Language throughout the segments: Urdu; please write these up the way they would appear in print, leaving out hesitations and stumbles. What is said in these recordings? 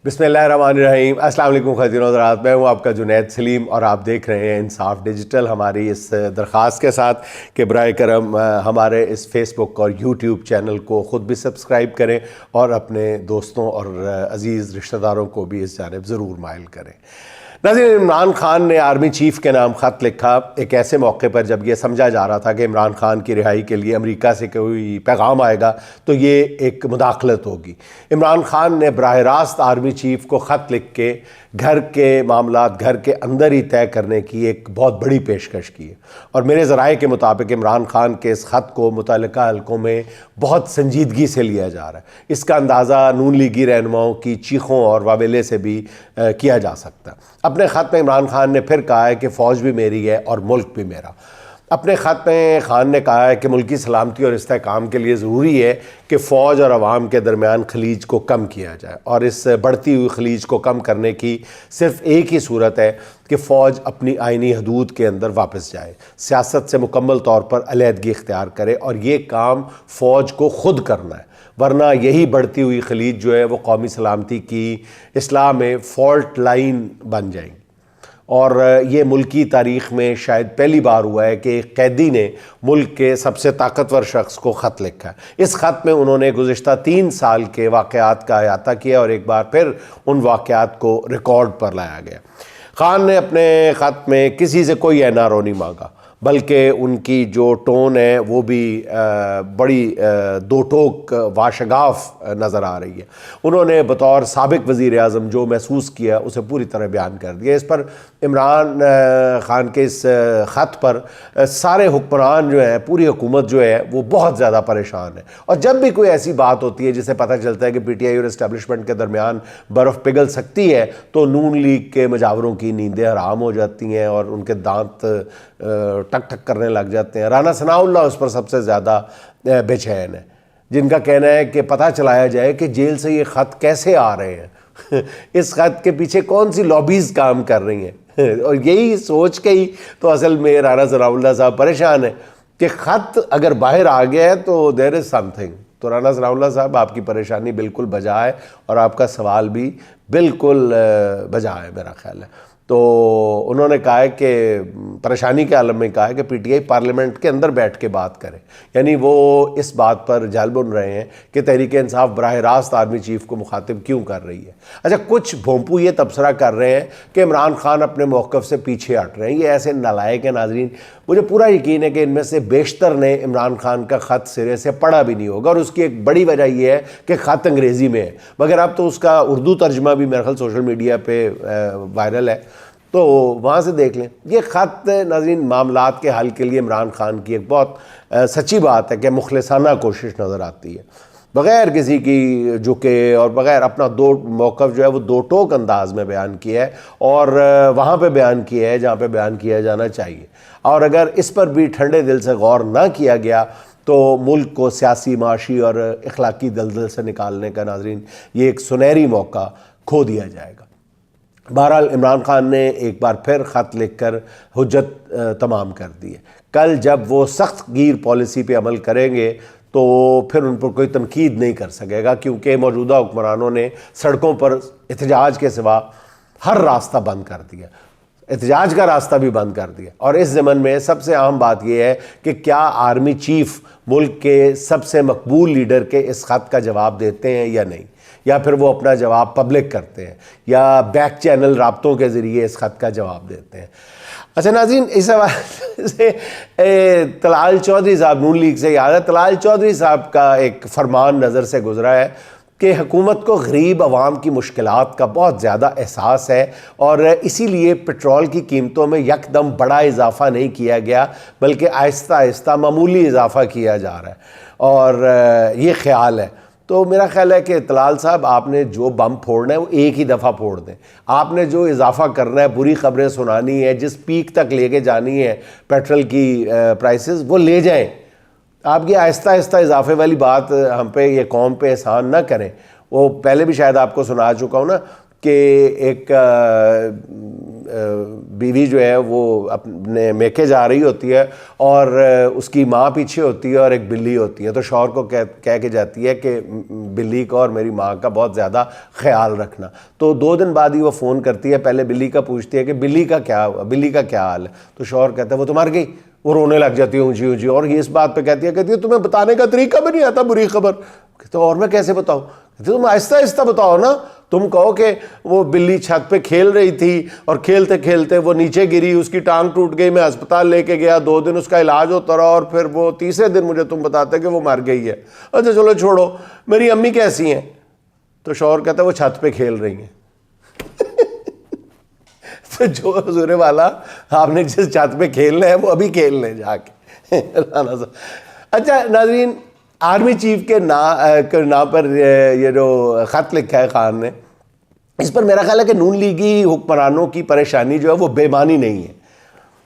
بسم اللہ الرحمن الرحیم۔ السلام علیکم خواتین و حضرات، میں ہوں آپ کا جنید سلیم اور آپ دیکھ رہے ہیں انصاف ڈیجیٹل۔ ہماری اس درخواست کے ساتھ کہ برائے کرم ہمارے اس فیس بک اور یوٹیوب چینل کو خود بھی سبسکرائب کریں اور اپنے دوستوں اور عزیز رشتہ داروں کو بھی اس جانب ضرور مائل کریں۔ ناظرین، عمران خان نے آرمی چیف کے نام خط لکھا ایک ایسے موقع پر جب یہ سمجھا جا رہا تھا کہ عمران خان کی رہائی کے لیے امریکہ سے کوئی پیغام آئے گا تو یہ ایک مداخلت ہوگی۔ عمران خان نے براہ راست آرمی چیف کو خط لکھ کے گھر کے معاملات گھر کے اندر ہی طے کرنے کی ایک بہت بڑی پیشکش کی ہے، اور میرے ذرائع کے مطابق عمران خان کے اس خط کو متعلقہ حلقوں میں بہت سنجیدگی سے لیا جا رہا ہے۔ اس کا اندازہ نون لیگی رہنماؤں کی چیخوں اور واویلے سے بھی کیا جا سکتا ہے۔ اپنے خط میں عمران خان نے پھر کہا ہے کہ فوج بھی میری ہے اور ملک بھی میرا۔ اپنے خط میں خان نے کہا ہے کہ ملکی سلامتی اور استحکام کے لیے ضروری ہے کہ فوج اور عوام کے درمیان خلیج کو کم کیا جائے، اور اس بڑھتی ہوئی خلیج کو کم کرنے کی صرف ایک ہی صورت ہے کہ فوج اپنی آئینی حدود کے اندر واپس جائے، سیاست سے مکمل طور پر علیحدگی اختیار کرے، اور یہ کام فوج کو خود کرنا ہے، ورنہ یہی بڑھتی ہوئی خلیج جو ہے وہ قومی سلامتی کی اصلاح میں فالٹ لائن بن جائیں گی۔ اور یہ ملکی تاریخ میں شاید پہلی بار ہوا ہے کہ ایک قیدی نے ملک کے سب سے طاقتور شخص کو خط لکھا ہے۔ اس خط میں انہوں نے گزشتہ 3 سال کے واقعات کا احاطہ کیا اور ایک بار پھر ان واقعات کو ریکارڈ پر لایا گیا۔ خان نے اپنے خط میں کسی سے کوئی این آر او نہیں مانگا، بلکہ ان کی جو ٹون ہے وہ بھی بڑی دو ٹوک واشگاف نظر آ رہی ہے۔ انہوں نے بطور سابق وزیر اعظم جو محسوس کیا اسے پوری طرح بیان کر دیا۔ اس پر عمران خان کے اس خط پر سارے حکمران جو ہیں، پوری حکومت جو ہے وہ بہت زیادہ پریشان ہے، اور جب بھی کوئی ایسی بات ہوتی ہے جسے پتہ چلتا ہے کہ پی ٹی آئی اور اسٹیبلشمنٹ کے درمیان برف پگھل سکتی ہے تو نون لیگ کے مجاوروں کی نیندیں حرام ہو جاتی ہیں اور ان کے دانت ٹک ٹک کرنے لگ جاتے ہیں۔ رانا ثناء اللہ اس پر سب سے زیادہ بے چین ہے، جن کا کہنا ہے کہ پتہ چلایا جائے کہ جیل سے یہ خط کیسے آ رہے ہیں، اس خط کے پیچھے کون سی لابیز کام کر رہی ہیں، اور یہی سوچ کے ہی تو اصل میں رانا ثناء اللہ صاحب پریشان ہیں کہ خط اگر باہر آ گیا ہے تو دیر از سم تھنگ۔ تو رانا ثناء اللہ صاحب، آپ کی پریشانی بالکل بجا ہے اور آپ کا سوال بھی بالکل بجا ہے میرا خیال ہے۔ تو انہوں نے کہا ہے کہ پریشانی کے عالم میں کہا ہے کہ پی ٹی آئی پارلیمنٹ کے اندر بیٹھ کے بات کرے، یعنی وہ اس بات پر جال بن رہے ہیں کہ تحریک انصاف براہ راست آرمی چیف کو مخاطب کیوں کر رہی ہے۔ اچھا، کچھ بھونپو یہ تبصرہ کر رہے ہیں کہ عمران خان اپنے موقف سے پیچھے ہٹ رہے ہیں۔ یہ ایسے نالائق ہیں ناظرین، مجھے پورا یقین ہے کہ ان میں سے بیشتر نے عمران خان کا خط سرے سے پڑھا بھی نہیں ہوگا، اور اس کی ایک بڑی وجہ یہ ہے کہ خط انگریزی میں ہے، مگر اب تو اس کا اردو ترجمہ بھی میرے خیال سوشل میڈیا پہ وائرل ہے، تو وہاں سے دیکھ لیں۔ یہ خط ناظرین معاملات کے حل کے لیے عمران خان کی ایک بہت سچی بات ہے کہ مخلصانہ کوشش نظر آتی ہے، بغیر کسی کی جھکے اور بغیر اپنا دو موقف جو ہے وہ دو ٹوک انداز میں بیان کیا ہے، اور وہاں پہ بیان کیا ہے جہاں پہ بیان کیا جانا چاہیے، اور اگر اس پر بھی ٹھنڈے دل سے غور نہ کیا گیا تو ملک کو سیاسی، معاشی اور اخلاقی دلدل سے نکالنے کا ناظرین یہ ایک سنہری موقع کھو دیا جائے گا۔ بہرحال عمران خان نے ایک بار پھر خط لکھ کر حجت تمام کر دی ہے۔ کل جب وہ سخت گیر پالیسی پہ عمل کریں گے تو پھر ان پر کوئی تنقید نہیں کر سکے گا، کیونکہ موجودہ حکمرانوں نے سڑکوں پر احتجاج کے سوا ہر راستہ بند کر دیا، احتجاج کا راستہ بھی بند کر دیا۔ اور اس ضمن میں سب سے اہم بات یہ ہے کہ کیا آرمی چیف ملک کے سب سے مقبول لیڈر کے اس خط کا جواب دیتے ہیں یا نہیں، یا پھر وہ اپنا جواب پبلک کرتے ہیں، یا بیک چینل رابطوں کے ذریعے اس خط کا جواب دیتے ہیں۔ اچھا ناظرین، اس حوالے سے طلال چودھری صاحب نون لیگ سے یاد ہے، طلال چودھری صاحب کا ایک فرمان نظر سے گزرا ہے کہ حکومت کو غریب عوام کی مشکلات کا بہت زیادہ احساس ہے، اور اسی لیے پٹرول کی قیمتوں میں یکدم بڑا اضافہ نہیں کیا گیا بلکہ آہستہ آہستہ معمولی اضافہ کیا جا رہا ہے، اور یہ خیال ہے۔ تو میرا خیال ہے کہ طلال صاحب، آپ نے جو بم پھوڑنا ہے وہ ایک ہی دفعہ پھوڑ دیں، آپ نے جو اضافہ کرنا ہے، بری خبریں سنانی ہے، جس پیک تک لے کے جانی ہے پیٹرول کی پرائسز، وہ لے جائیں۔ آپ کی آہستہ آہستہ اضافے والی بات ہم پہ، یہ قوم پہ احسان نہ کریں۔ وہ پہلے بھی شاید آپ کو سنا چکا ہوں نا کہ ایک بیوی جو ہے وہ اپنے میکے جا رہی ہوتی ہے اور اس کی ماں پیچھے ہوتی ہے اور ایک بلی ہوتی ہے، تو شوہر کو کہہ کے جاتی ہے کہ بلی کا اور میری ماں کا بہت زیادہ خیال رکھنا. تو 2 دن بعد ہی وہ فون کرتی ہے، پہلے بلی کا پوچھتی ہے کہ بلی کا کیا ہوا، بلی کا کیا حال ہے. تو شوہر کہتا ہے وہ تو مر گئی. وہ رونے لگ جاتی ہے اونچی اونچی، اور یہ اس بات پہ کہتی ہے تمہیں بتانے کا طریقہ بھی نہیں آتا بری خبر. تو اور میں کیسے بتاؤں؟ تم آہستہ آہستہ بتاؤ نا. تم کہو کہ وہ بلی چھت پہ کھیل رہی تھی اور کھیلتے کھیلتے وہ نیچے گری، اس کی ٹانگ ٹوٹ گئی، میں ہسپتال لے کے گیا، 2 دن اس کا علاج ہوتا رہا، اور پھر وہ تیسرے دن مجھے تم بتاتے کہ وہ مر گئی ہے. اچھا چلو چھوڑو، میری امی کیسی ہیں؟ تو شوہر کہتا ہے وہ چھت پہ کھیل رہی ہیں. تو جو حضور والا آپ نے جس چھت پہ کھیلنا ہے وہ ابھی کھیل لیں جا کے. اچھا ناظرین، آرمی چیف کے نام پر یہ جو خط لکھا ہے خان نے، اس پر میرا خیال ہے کہ نون لیگی حکمرانوں کی پریشانی جو ہے وہ بے معنی نہیں ہے.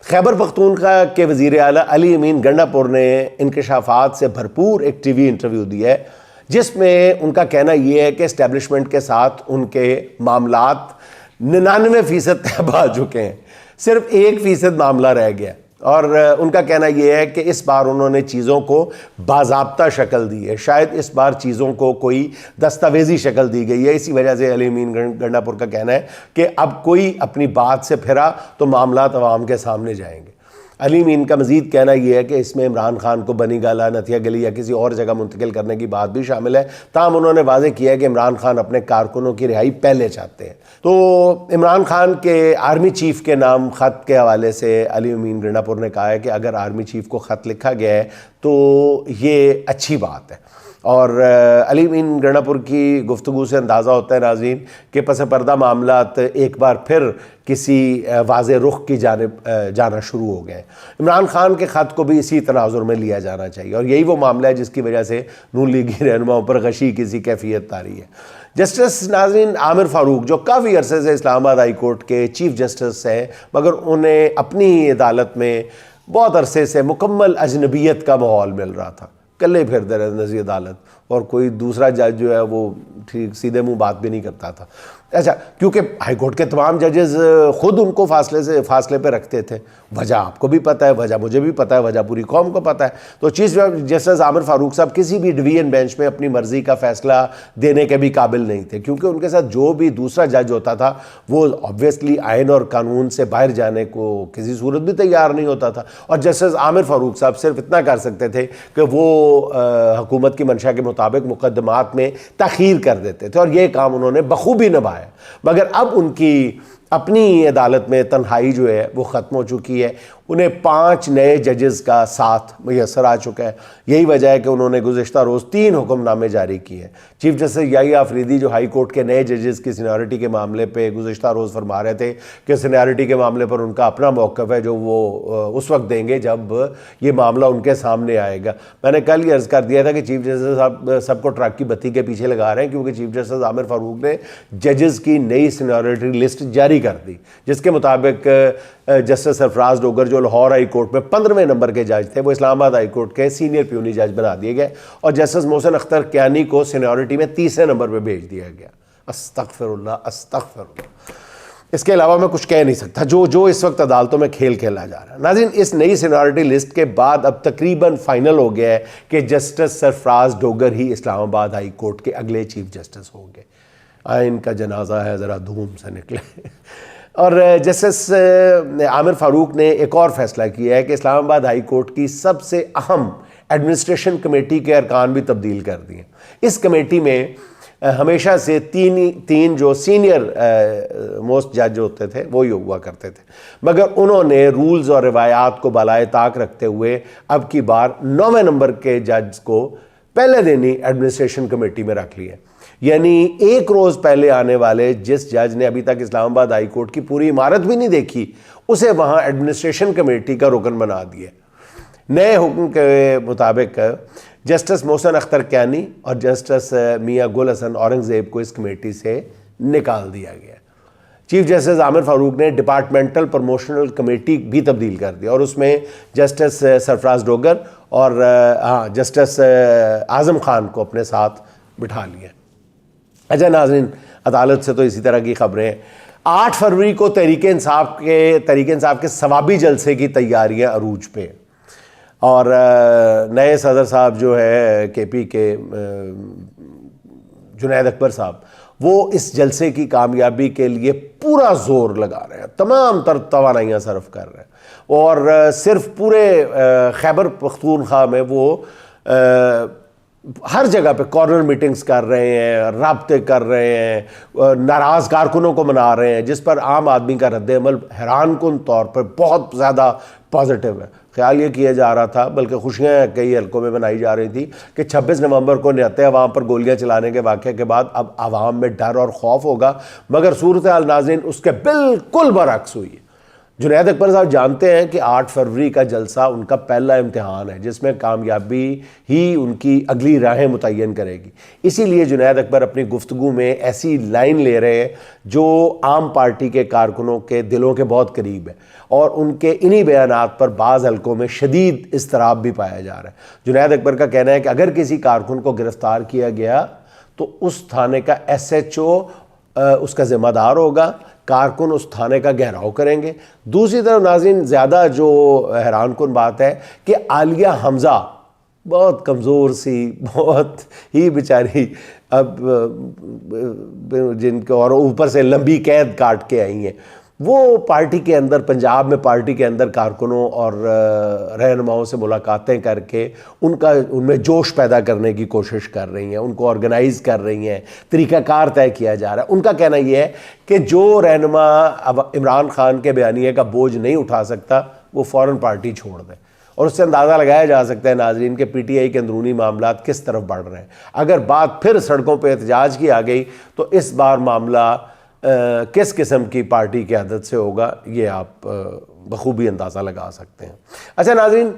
خیبر پختونخوا کے وزیر اعلیٰ علی امین گنڈا پور نے انکشافات سے بھرپور ایک ٹی وی انٹرویو دیا ہے، جس میں ان کا کہنا یہ ہے کہ اسٹیبلشمنٹ کے ساتھ ان کے معاملات 99% طے پا چکے ہیں، صرف 1% معاملہ رہ گیا. اور ان کا کہنا یہ ہے کہ اس بار انہوں نے چیزوں کو باضابطہ شکل دی ہے، شاید اس بار چیزوں کو کوئی دستاویزی شکل دی گئی ہے. اسی وجہ سے علی امین گنڈا پور کا کہنا ہے کہ اب کوئی اپنی بات سے پھرا تو معاملات عوام کے سامنے جائیں گے. علی امین کا مزید کہنا یہ ہے کہ اس میں عمران خان کو بنی گالا، نتھیا گلی یا کسی اور جگہ منتقل کرنے کی بات بھی شامل ہے. تاہم انہوں نے واضح کیا ہے کہ عمران خان اپنے کارکنوں کی رہائی پہلے چاہتے ہیں. تو عمران خان کے آرمی چیف کے نام خط کے حوالے سے علی امین گنڈا پور نے کہا ہے کہ اگر آرمی چیف کو خط لکھا گیا ہے تو یہ اچھی بات ہے. اور علی امین گنڈا پور کی گفتگو سے اندازہ ہوتا ہے ناظرین کہ پس پردہ معاملات ایک بار پھر کسی واضح رخ کی جانب جانا شروع ہو گئے. عمران خان کے خط کو بھی اسی تناظر میں لیا جانا چاہیے، اور یہی وہ معاملہ ہے جس کی وجہ سے نون لیگی رہنماؤں پر غشی کسی کیفیت طاری ہے. جسٹس ناظرین عامر فاروق، جو کافی عرصے سے اسلام آباد ہائی کورٹ کے چیف جسٹس ہیں، مگر انہیں اپنی عدالت میں بہت عرصے سے مکمل اجنبیت کا ماحول مل رہا تھا، کلے پھرتے رہتے نظیر عدالت، اور کوئی دوسرا جج جو ہے وہ ٹھیک سیدھے منہ بات بھی نہیں کرتا تھا. اچھا، کیونکہ ہائی کورٹ کے تمام ججز خود ان کو فاصلے پہ رکھتے تھے. وجہ آپ کو بھی پتہ ہے، وجہ مجھے بھی پتہ ہے، وجہ پوری قوم کو پتہ ہے. تو چیف جسٹس عامر فاروق صاحب کسی بھی ڈویژن بینچ میں اپنی مرضی کا فیصلہ دینے کے بھی قابل نہیں تھے، کیونکہ ان کے ساتھ جو بھی دوسرا جج ہوتا تھا وہ آبویسلی آئین اور قانون سے باہر جانے کو کسی صورت بھی تیار نہیں ہوتا تھا. اور جسٹس عامر فاروق صاحب صرف اتنا کر سکتے تھے کہ وہ حکومت کی منشا کے مطابق مقدمات میں تاخیر کر دیتے تھے، اور یہ کام انہوں نے بخوبی نبھایا. مگر اب ان کی اپنی عدالت میں تنہائی جو ہے وہ ختم ہو چکی ہے. انہیں 5 نئے ججز کا ساتھ میسر آ چکا ہے. یہی وجہ ہے کہ انہوں نے گزشتہ روز 3 حکم نامے جاری کیے ہیں. چیف جسٹس یحییٰ آفریدی جو ہائی کورٹ کے نئے ججز کی سینیورٹی کے معاملے پہ گزشتہ روز فرما رہے تھے کہ سینیورٹی کے معاملے پر ان کا اپنا موقف ہے جو وہ اس وقت دیں گے جب یہ معاملہ ان کے سامنے آئے گا. میں نے کل یہ عرض کر دیا تھا کہ چیف جسٹس صاحب سب کو ٹرک کی بتی کے پیچھے لگا رہے ہیں، کیونکہ چیف جسٹس عامر فاروق نے ججز کی نئی سینیورٹی لسٹ جاری کر دی، جس کے مطابق جسٹس سرفراز ڈوگر جو لاہور ہائی کورٹ میں 15ویں نمبر کے جج تھے، وہ اسلام آباد ہائی کورٹ کے سینئر پیونی جج بنا دیے گئے، اور جسٹس محسن اختر کیانی کو سینیورٹی میں 30ویں نمبر پہ بھیج دیا گیا. استغفر اللہ استغفر اللہ. اس کے علاوہ میں کچھ کہہ نہیں سکتا جو اس وقت عدالتوں میں کھیل کھیلا جا رہا ہے. ناظرین، اس نئی سینیورٹی لسٹ کے بعد اب تقریباً فائنل ہو گیا ہے کہ جسٹس سرفراز ڈوگر ہی اسلام آباد ہائی کورٹ کے اگلے چیف جسٹس ہوں گے. ان کا جنازہ ہے ذرا دھوم سے نکلے. اور جسٹس عامر فاروق نے ایک اور فیصلہ کیا ہے کہ اسلام آباد ہائی کورٹ کی سب سے اہم ایڈمنسٹریشن کمیٹی کے ارکان بھی تبدیل کر دیے. اس کمیٹی میں ہمیشہ سے تین جو سینئر موسٹ جج ہوتے تھے وہی ہوا کرتے تھے، مگر انہوں نے رولز اور روایات کو بالائے طاق رکھتے ہوئے اب کی بار 9ویں نمبر کے جج کو پہلے دن ہی ایڈمنسٹریشن کمیٹی میں رکھ لیا. یعنی ایک روز پہلے آنے والے جس جج نے ابھی تک اسلام آباد ہائی کورٹ کی پوری عمارت بھی نہیں دیکھی، اسے وہاں ایڈمنسٹریشن کمیٹی کا رکن بنا دیا. نئے حکم کے مطابق جسٹس محسن اختر کیانی اور جسٹس میاں گل حسن اورنگزیب کو اس کمیٹی سے نکال دیا گیا. چیف جسٹس عامر فاروق نے ڈپارٹمنٹل پروموشنل کمیٹی بھی تبدیل کر دیا، اور اس میں جسٹس سرفراز ڈوگر اور جسٹس اعظم خان کو اپنے ساتھ بٹھا لیا. اچھا ناظرین، عدالت سے تو اسی طرح کی خبریں ہیں۔ 8 فروری کو تحریک انصاف کے ثوابی جلسے کی تیاریاں عروج پہ، اور نئے صدر صاحب جو ہے کے پی کے جنید اکبر صاحب، وہ اس جلسے کی کامیابی کے لیے پورا زور لگا رہے ہیں، تمام تر توانائیاں صرف کر رہے ہیں، اور صرف پورے خیبر پختونخوا میں وہ ہر جگہ پہ کارنر میٹنگز کر رہے ہیں، رابطے کر رہے ہیں، ناراض کارکنوں کو منا رہے ہیں، جس پر عام آدمی کا رد عمل حیران کن طور پر بہت زیادہ پازیٹیو ہے۔ خیال یہ کیا جا رہا تھا، بلکہ خوشیاں کئی حلقوں میں منائی جا رہی تھی کہ 26 نومبر کو نہتے عوام پر گولیاں چلانے کے واقعے کے بعد اب عوام میں ڈر اور خوف ہوگا، مگر صورتحال ناظرین اس کے بالکل برعکس ہوئی ہے۔ جنید اکبر صاحب جانتے ہیں کہ 8 فروری کا جلسہ ان کا پہلا امتحان ہے، جس میں کامیابی ہی ان کی اگلی راہیں متعین کرے گی۔ اسی لیے جنید اکبر اپنی گفتگو میں ایسی لائن لے رہے ہیں جو عام پارٹی کے کارکنوں کے دلوں کے بہت قریب ہے، اور ان کے انہی بیانات پر بعض حلقوں میں شدید اضطراب بھی پایا جا رہا ہے۔ جنید اکبر کا کہنا ہے کہ اگر کسی کارکن کو گرفتار کیا گیا تو اس تھانے کا SHO اس کا ذمہ دار ہوگا، کارکن اس تھانے کا گھیراؤ کریں گے۔ دوسری طرف ناظرین، زیادہ جو حیران کن بات ہے کہ عالیہ حمزہ بہت کمزور سی، بہت ہی بیچاری، اب جن کو اور اوپر سے لمبی قید کاٹ کے آئی ہیں، وہ پارٹی کے اندر، پنجاب میں پارٹی کے اندر کارکنوں اور رہنماؤں سے ملاقاتیں کر کے ان میں جوش پیدا کرنے کی کوشش کر رہی ہیں، ان کو آرگنائز کر رہی ہیں، طریقہ کار طے کیا جا رہا ہے۔ ان کا کہنا یہ ہے کہ جو رہنما اب عمران خان کے بیانیے کا بوجھ نہیں اٹھا سکتا وہ فوراً پارٹی چھوڑ دے، اور اس سے اندازہ لگایا جا سکتا ہے ناظرین کہ پی ٹی آئی کے اندرونی معاملات کس طرف بڑھ رہے ہیں۔ اگر بات پھر سڑکوں پہ احتجاج کی آ گئی تو اس بار معاملہ کس قسم کی پارٹی کی عادت سے ہوگا، یہ آپ بخوبی اندازہ لگا سکتے ہیں۔ اچھا ناظرین،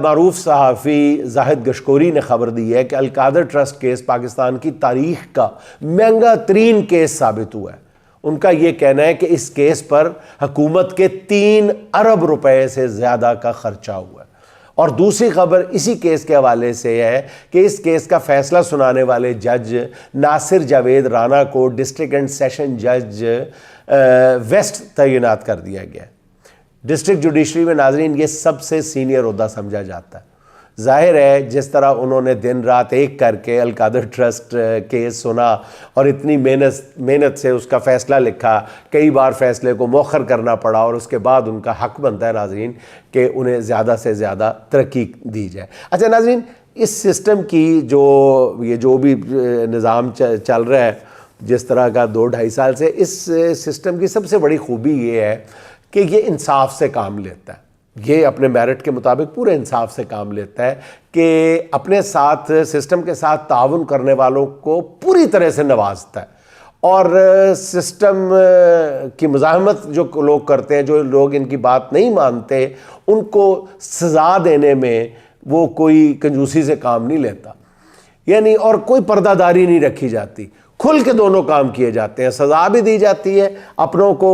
معروف صحافی زاہد گشکوری نے خبر دی ہے کہ القادر ٹرسٹ کیس پاکستان کی تاریخ کا مہنگا ترین کیس ثابت ہوا ہے۔ ان کا یہ کہنا ہے کہ اس کیس پر حکومت کے 3 ارب روپے سے زیادہ کا خرچہ ہوا ہے، اور دوسری خبر اسی کیس کے حوالے سے ہے کہ اس کیس کا فیصلہ سنانے والے جج ناصر جاوید رانا کو ڈسٹرکٹ اینڈ سیشن جج ویسٹ تعینات کر دیا گیا ہے۔ ڈسٹرکٹ جوڈیشری میں ناظرین یہ سب سے سینئر عہدہ سمجھا جاتا ہے۔ ظاہر ہے جس طرح انہوں نے دن رات ایک کر کے القادر ٹرسٹ کیس سنا اور اتنی محنت سے اس کا فیصلہ لکھا، کئی بار فیصلے کو مؤخر کرنا پڑا، اور اس کے بعد ان کا حق بنتا ہے ناظرین کہ انہیں زیادہ سے زیادہ ترقی دی جائے۔ اچھا ناظرین، اس سسٹم کی جو بھی نظام چل رہا ہے جس طرح کا 2-2.5 سال سے، اس سسٹم کی سب سے بڑی خوبی یہ ہے کہ یہ انصاف سے کام لیتا ہے۔ یہ اپنے میرٹ کے مطابق پورے انصاف سے کام لیتا ہے کہ اپنے ساتھ سسٹم کے ساتھ تعاون کرنے والوں کو پوری طرح سے نوازتا ہے، اور سسٹم کی مزاحمت جو لوگ کرتے ہیں، جو لوگ ان کی بات نہیں مانتے، ان کو سزا دینے میں وہ کوئی کنجوسی سے کام نہیں لیتا، یعنی اور کوئی پردہ داری نہیں رکھی جاتی، کھل کے دونوں کام کیے جاتے ہیں، سزا بھی دی جاتی ہے، اپنوں کو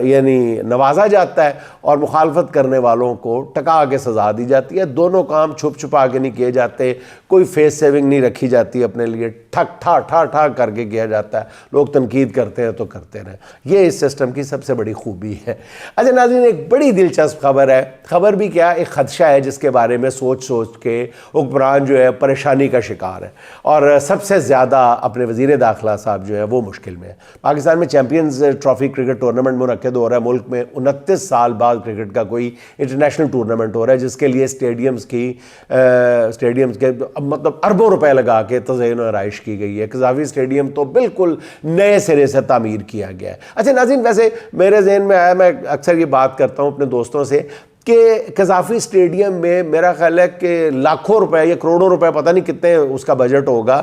یعنی نوازا جاتا ہے، اور مخالفت کرنے والوں کو ٹکا کے سزا دی جاتی ہے۔ دونوں کام چھپ چھپا کے نہیں کیے جاتے، کوئی فیس سیونگ نہیں رکھی جاتی اپنے لیے، ٹھک ٹھا کر کے کیا جاتا ہے۔ لوگ تنقید کرتے ہیں تو کرتے رہیں، یہ اس سسٹم کی سب سے بڑی خوبی ہے۔ اچھا ناظرین، ایک بڑی دلچسپ خبر ہے، خبر بھی کیا، ایک خدشہ ہے جس کے بارے میں سوچ کے حکمران جو ہے پریشانی کا شکار ہے، اور سب سے زیادہ اپنے وزیر داخلہ صاحب جو ہے وہ مشکل میں ہے۔ پاکستان میں چیمپئنز ٹرافی کرکٹ ٹورنامنٹ منعقد ہو رہا ہے، ملک میں 29 سال بعد کرکٹ کا کوئی انٹرنیشنل ٹورنامنٹ ہو رہا ہے، جس کے لیے اسٹیڈیمز کے مطلب اربوں روپے لگا کے تزئین و آرائش کی گئی ہے۔ قذافی اسٹیڈیم تو بالکل نئے سرے سے تعمیر کیا گیا ہے۔ اچھا ناظرین، ویسے میرے ذہن میں آیا، میں اکثر یہ بات کرتا ہوں اپنے دوستوں سے کہ قذافی اسٹیڈیم میں میرا خیال ہے کہ لاکھوں روپے یا کروڑوں روپے، پتہ نہیں کتنے اس کا بجٹ ہوگا۔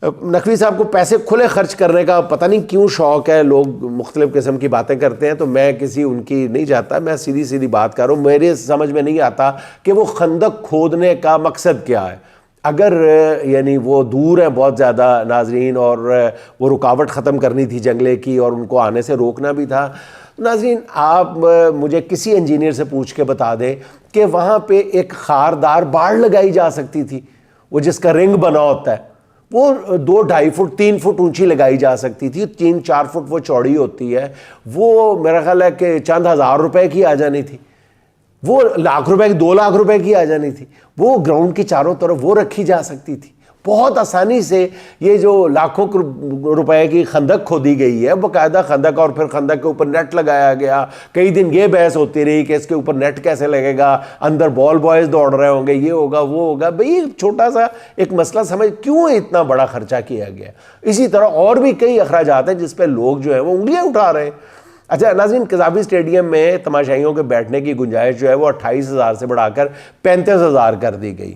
نقوی صاحب کو پیسے کھلے خرچ کرنے کا پتہ نہیں کیوں شوق ہے، لوگ مختلف قسم کی باتیں کرتے ہیں، تو میں کسی ان کی نہیں جاتا، میں سیدھی بات کر رہا ہوں۔ میرے سمجھ میں نہیں آتا کہ وہ خندق کھودنے کا مقصد کیا ہے۔ اگر یعنی وہ دور ہیں بہت زیادہ ناظرین، اور وہ رکاوٹ ختم کرنی تھی جنگلے کی، اور ان کو آنے سے روکنا بھی تھا، ناظرین آپ مجھے کسی انجینئر سے پوچھ کے بتا دیں کہ وہاں پہ ایک خاردار باڑ لگائی جا سکتی تھی، وہ جس کا رنگ بنا ہوتا ہے، وہ 2-2.5 فٹ 3 فٹ اونچی لگائی جا سکتی تھی, 3-4 فٹ وہ چوڑی ہوتی ہے, وہ میرا خیال ہے کہ چند ہزار روپے کی آ جانی تھی, وہ لاکھ روپے کی 2 لاکھ روپے کی آ جانی تھی, وہ گراؤنڈ کی چاروں طرف وہ رکھی جا سکتی تھی. بہت آسانی سے یہ جو لاکھوں روپے کی خندق کھودی گئی ہے, باقاعدہ خندق, اور پھر خندق کے اوپر نیٹ لگایا گیا. کئی دن یہ بحث ہوتی رہی کہ اس کے اوپر نیٹ کیسے لگے گا, اندر بال بوائز دوڑ رہے ہوں گے, یہ ہوگا وہ ہوگا. بھئی چھوٹا سا ایک مسئلہ سمجھ, کیوں اتنا بڑا خرچہ کیا گیا. اسی طرح اور بھی کئی اخراجات ہیں جس پہ لوگ جو ہیں وہ انگلیاں اٹھا رہے ہیں. اچھا ناظرین, قذافی اسٹیڈیم میں تماشائیوں کے بیٹھنے کی گنجائش جو ہے وہ 28,000 سے بڑھا کر 35,000 کر دی گئی.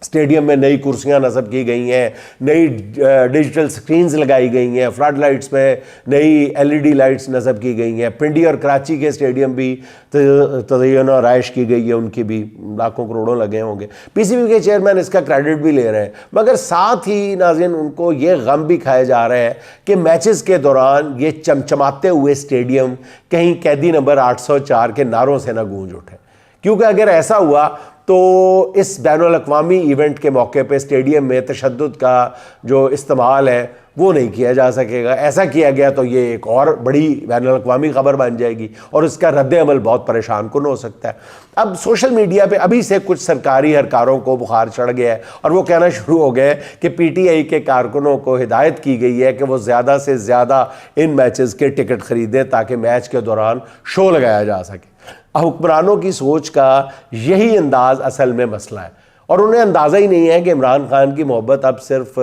اسٹیڈیم میں نئی کرسیاں نصب کی گئی ہیں, نئی ڈیجیٹل سکرینز لگائی گئی ہیں, فلڈ لائٹس میں نئی LED لائٹس نصب کی گئی ہیں. پنڈی اور کراچی کے اسٹیڈیم بھی تزئین و آرائش کی گئی ہے, ان کی بھی لاکھوں کروڑوں لگے ہوں گے. PCB کے چیئرمین اس کا کریڈٹ بھی لے رہے ہیں, مگر ساتھ ہی ناظرین ان کو یہ غم بھی کھائے جا رہے ہیں کہ میچز کے دوران یہ چمچماتے ہوئے اسٹیڈیم کہیں قیدی نمبر 804 کے نعروں سے نہ گونج اٹھے, کیونکہ اگر ایسا ہوا تو اس بین الاقوامی ایونٹ کے موقع پہ اسٹیڈیم میں تشدد کا جو استعمال ہے وہ نہیں کیا جا سکے گا. ایسا کیا گیا تو یہ ایک اور بڑی بین الاقوامی خبر بن جائے گی اور اس کا رد عمل بہت پریشان کن ہو سکتا ہے. اب سوشل میڈیا پہ ابھی سے کچھ سرکاری اہلکاروں کو بخار چڑھ گیا ہے اور وہ کہنا شروع ہو گئے کہ PTI کے کارکنوں کو ہدایت کی گئی ہے کہ وہ زیادہ سے زیادہ ان میچز کے ٹکٹ خریدیں تاکہ میچ کے دوران شو لگایا جا سکے. حکمرانوں کی سوچ کا یہی انداز اصل میں مسئلہ ہے, اور انہیں اندازہ ہی نہیں ہے کہ عمران خان کی محبت اب صرف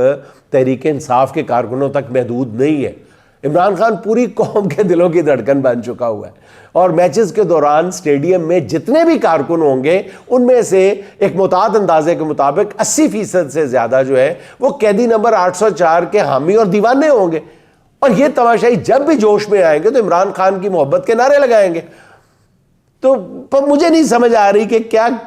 تحریک انصاف کے کارکنوں تک محدود نہیں ہے. عمران خان پوری قوم کے دلوں کی دھڑکن بن چکا ہوا ہے, اور میچز کے دوران اسٹیڈیم میں جتنے بھی کارکن ہوں گے ان میں سے ایک معتاد اندازے کے مطابق 80% سے زیادہ جو ہے وہ قیدی نمبر 804 کے حامی اور دیوانے ہوں گے. اور یہ تماشائی جب بھی جوش میں آئیں گے تو عمران خان کی محبت کے نعرے لگائیں گے. تو مجھے نہیں سمجھ آ رہی کہ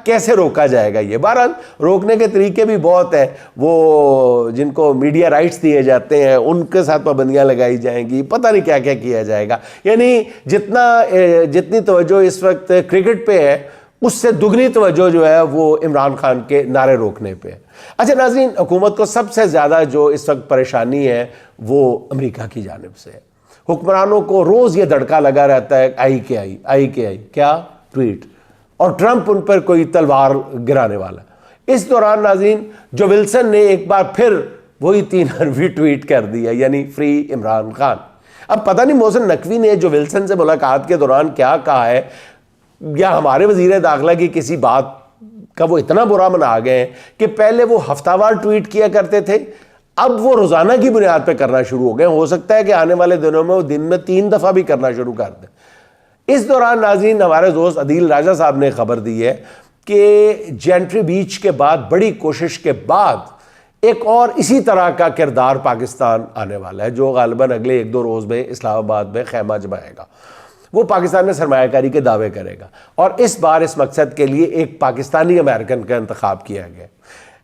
کیسے روکا جائے گا یہ. بہرحال روکنے کے طریقے بھی بہت ہیں, وہ جن کو میڈیا رائٹس دیے جاتے ہیں ان کے ساتھ پابندیاں لگائی جائیں گی, پتہ نہیں کیا کیا کیا جائے گا. یعنی جتنی توجہ اس وقت کرکٹ پہ ہے اس سے دگنی توجہ جو ہے وہ عمران خان کے نعرے روکنے پہ ہے. اچھا ناظرین, حکومت کو سب سے زیادہ جو اس وقت پریشانی ہے وہ امریکہ کی جانب سے ہے. حکمرانوں کو روز یہ دھڑکا لگا رہتا ہے, آئی کیا ٹویٹ, اور ٹرمپ ان پر کوئی تلوار گرانے والا. اس دوران ناظرین جو ولسن نے ایک بار پھر وہی 3 حرفی ٹویٹ کر دیا, یعنی فری عمران خان. اب پتہ نہیں محسن نقوی نے جو ولسن سے ملاقات کے دوران کیا کہا ہے, یا ہمارے وزیر داخلہ کی کسی بات کا وہ اتنا برا منا گئے ہیں کہ پہلے وہ ہفتہ وار ٹویٹ کیا کرتے تھے, اب وہ روزانہ کی بنیاد پہ کرنا شروع ہو گئے. ہو سکتا ہے کہ آنے والے دنوں میں وہ دن میں 3 دفعہ بھی کرنا شروع کر دیں. اس دوران ناظرین ہمارے دوست عدیل راجہ صاحب نے خبر دی ہے کہ جینٹری بیچ کے بعد بڑی کوشش کے بعد ایک اور اسی طرح کا کردار پاکستان آنے والا ہے, جو غالباً اگلے 1-2 روز میں اسلام آباد میں خیمہ جمائے گا. وہ پاکستان میں سرمایہ کاری کے دعوے کرے گا, اور اس بار اس مقصد کے لیے ایک پاکستانی امریکن کا انتخاب کیا گیا.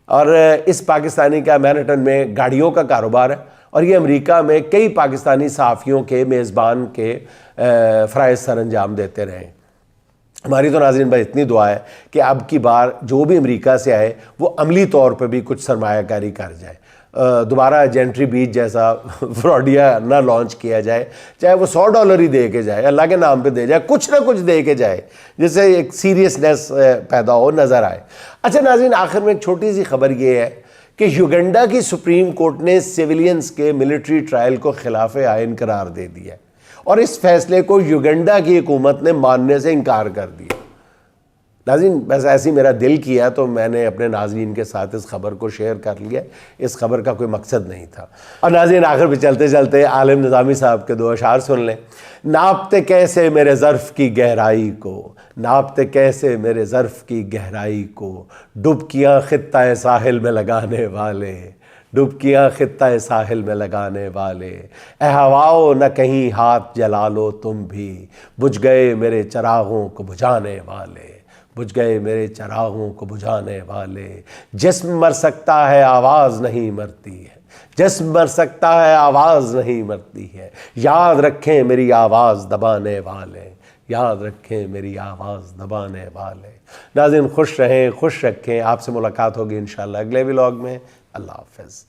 اور اس پاکستانی کا مینہٹن میں گاڑیوں کا کاروبار ہے, اور یہ امریکہ میں کئی پاکستانی صحافیوں کے میزبان کے فرائض سر انجام دیتے رہے. ہماری تو ناظرین بھائی اتنی دعا ہے کہ اب کی بار جو بھی امریکہ سے آئے وہ عملی طور پہ بھی کچھ سرمایہ کاری کر جائے, دوبارہ جینٹری بیچ جیسا فراڈیا نہ لانچ کیا جائے, چاہے وہ $100 ہی دے کے جائے, اللہ کے نام پہ دے جائے, کچھ نہ کچھ دے کے جائے, جس سے ایک سیریسنیس پیدا ہو, نظر آئے. اچھا ناظرین, آخر میں ایک چھوٹی سی خبر یہ ہے کہ یوگنڈا کی سپریم کورٹ نے سیویلینز کے ملٹری ٹرائل کو خلاف آئین قرار دے دیا ہے, اور اس فیصلے کو یوگنڈا کی حکومت نے ماننے سے انکار کر دیا. ناظرین بس ایسی میرا دل کیا تو میں نے اپنے ناظرین کے ساتھ اس خبر کو شیئر کر لیا. اس خبر کا کوئی مقصد نہیں تھا. اور ناظرین آخر پہ چلتے چلتے عالم نظامی صاحب کے 2 اشعار سن لیں. ناپتے کیسے میرے ظرف کی گہرائی کو, ناپتے کیسے میرے ظرف کی گہرائی کو, ڈبکیاں خطہ ساحل میں لگانے والے, ڈبکیاں خطہ ساحل میں لگانے والے, اے ہواؤ نہ کہیں ہاتھ جلا لو تم بھی, بجھ گئے میرے چراغوں کو بجھانے والے, بجھ گئے میرے چراغوں کو بجھانے والے. جسم مر سکتا ہے آواز نہیں مرتی ہے, جسم مر سکتا ہے آواز نہیں مرتی ہے, یاد رکھیں میری آواز دبانے والے, یاد رکھیں میری آواز دبانے والے. ناظرین خوش رہیں, خوش رکھیں. آپ سے ملاقات ہوگی انشاءاللہ اگلے ولاگ میں. اللہ حافظ.